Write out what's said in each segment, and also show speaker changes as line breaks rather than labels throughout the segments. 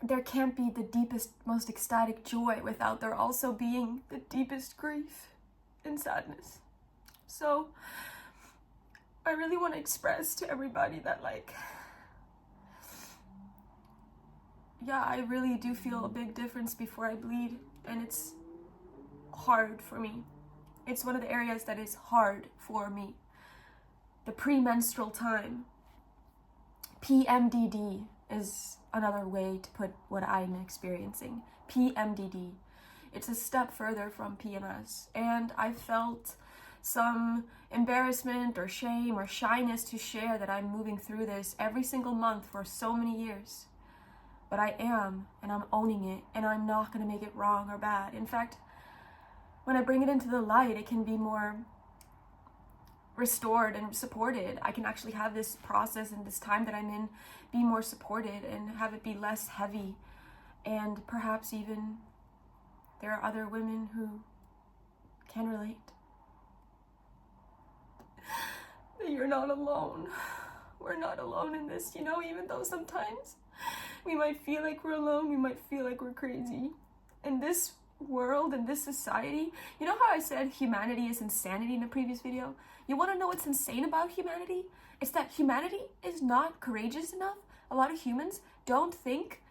there can't be the deepest, most ecstatic joy without there also being the deepest grief and sadness. So I really want to express to everybody that, like, yeah, I really do feel a big difference before I bleed, and it's hard for me. It's one of the areas that is hard for me. The premenstrual time. PMDD is another way to put what I'm experiencing. PMDD. It's a step further from PMS, and I felt some embarrassment or shame or shyness to share that I'm moving through this every single month for so many years. But I am, and I'm owning it, and I'm not going to make it wrong or bad. In fact, when I bring it into the light, it can be more restored and supported. I can actually have this process and this time that I'm in be more supported and have it be less heavy. And perhaps even there are other women who can relate. That you're not alone. We're not alone in this, even though sometimes we might feel like we're alone, we might feel like we're crazy. In this world, in this society, you know how I said humanity is insanity in the previous video? You want to know what's insane about humanity? It's that humanity is not courageous enough. A lot of humans don't think.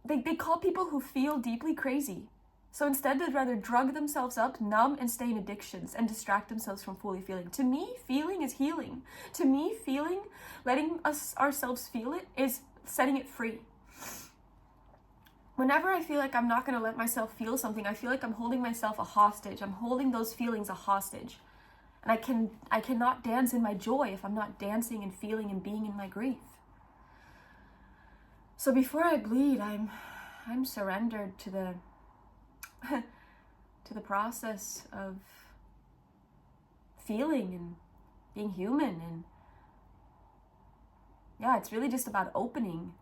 They call people who feel deeply crazy. So instead, they'd rather drug themselves up, numb, and stay in addictions and distract themselves from fully feeling. To me, feeling is healing. To me, feeling, letting ourselves feel it, is setting it free. Whenever I feel like I'm not going to let myself feel something, I feel like I'm holding myself a hostage. I'm holding those feelings a hostage. And I cannot dance in my joy if I'm not dancing and feeling and being in my grief. So before I bleed, I'm surrendered to the to the process of feeling and being human. And yeah, it's really just about opening,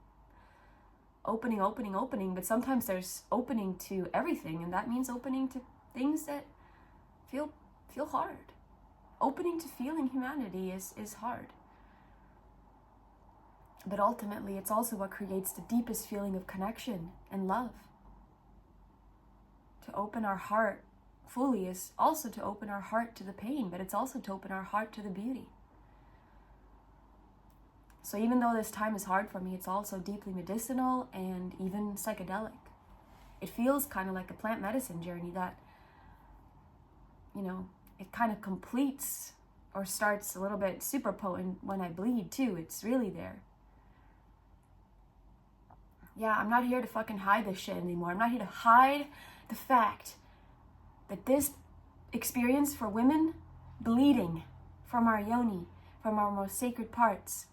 but sometimes there's opening to everything, and that means opening to things that feel hard. Opening to feeling humanity is hard. But ultimately, it's also what creates the deepest feeling of connection and love. To open our heart fully is also to open our heart to the pain, but it's also to open our heart to the beauty. So even though this time is hard for me, it's also deeply medicinal and even psychedelic. It feels kind of like a plant medicine journey that, it kind of completes or starts a little bit super potent when I bleed too. It's really there. Yeah, I'm not here to fucking hide this shit anymore. I'm not here to hide the fact that this experience for women, bleeding from our yoni, from our most sacred parts,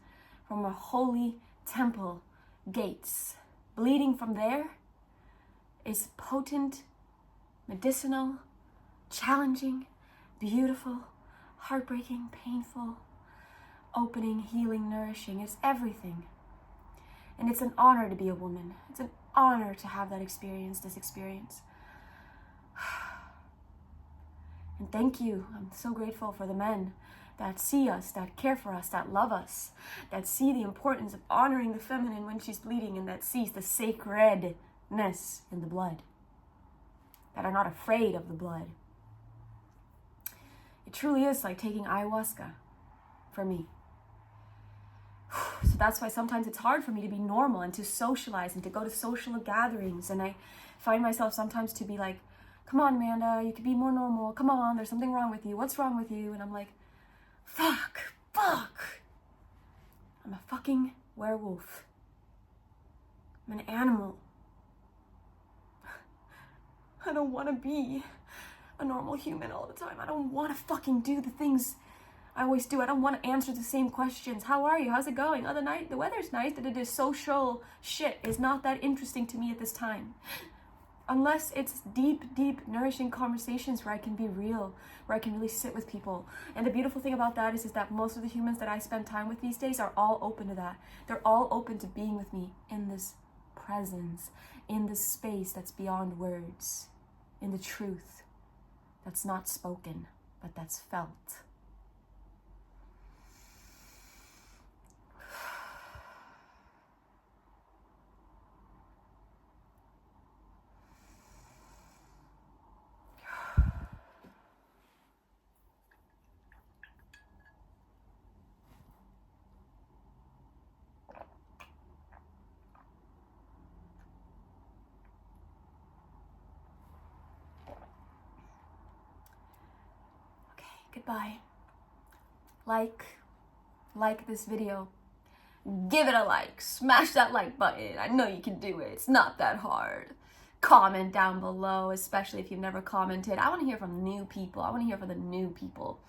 from our holy temple gates, bleeding from there is potent, medicinal, challenging, beautiful, heartbreaking, painful, opening, healing, nourishing. It's everything. And it's an honor to be a woman. It's an honor to have that experience, this experience. And thank you. I'm so grateful for the men that see us, that care for us, that love us, that see the importance of honoring the feminine when she's bleeding, and that sees the sacredness in the blood, that are not afraid of the blood. It truly is like taking ayahuasca for me. So that's why sometimes it's hard for me to be normal and to socialize and to go to social gatherings. And I find myself sometimes to be like, come on, Amanda, you could be more normal. Come on, there's something wrong with you. What's wrong with you? And I'm like, fuck. I'm a fucking werewolf. I'm an animal. I don't want to be a normal human all the time. I don't want to fucking do the things I always do. I don't want to answer the same questions. How are you? How's it going? Other night, the weather's nice. That it is social shit is not that interesting to me at this time. Unless it's deep, nourishing conversations where I can be real, where I can really sit with people. And the beautiful thing about that is that most of the humans that I spend time with these days are all open to that. They're all open to being with me in this presence, in this space that's beyond words, in the truth that's not spoken, but that's felt. right by. Like this video. Give it a like. Smash that like button. I know you can do it. It's not that hard. Comment down below, especially if you've never commented. I want to hear from new people. I want to hear from the new people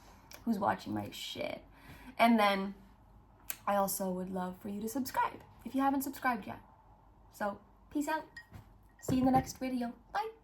who's watching my shit. And then I also would love for you to subscribe if you haven't subscribed yet. So, peace out. See you in the next video. Bye.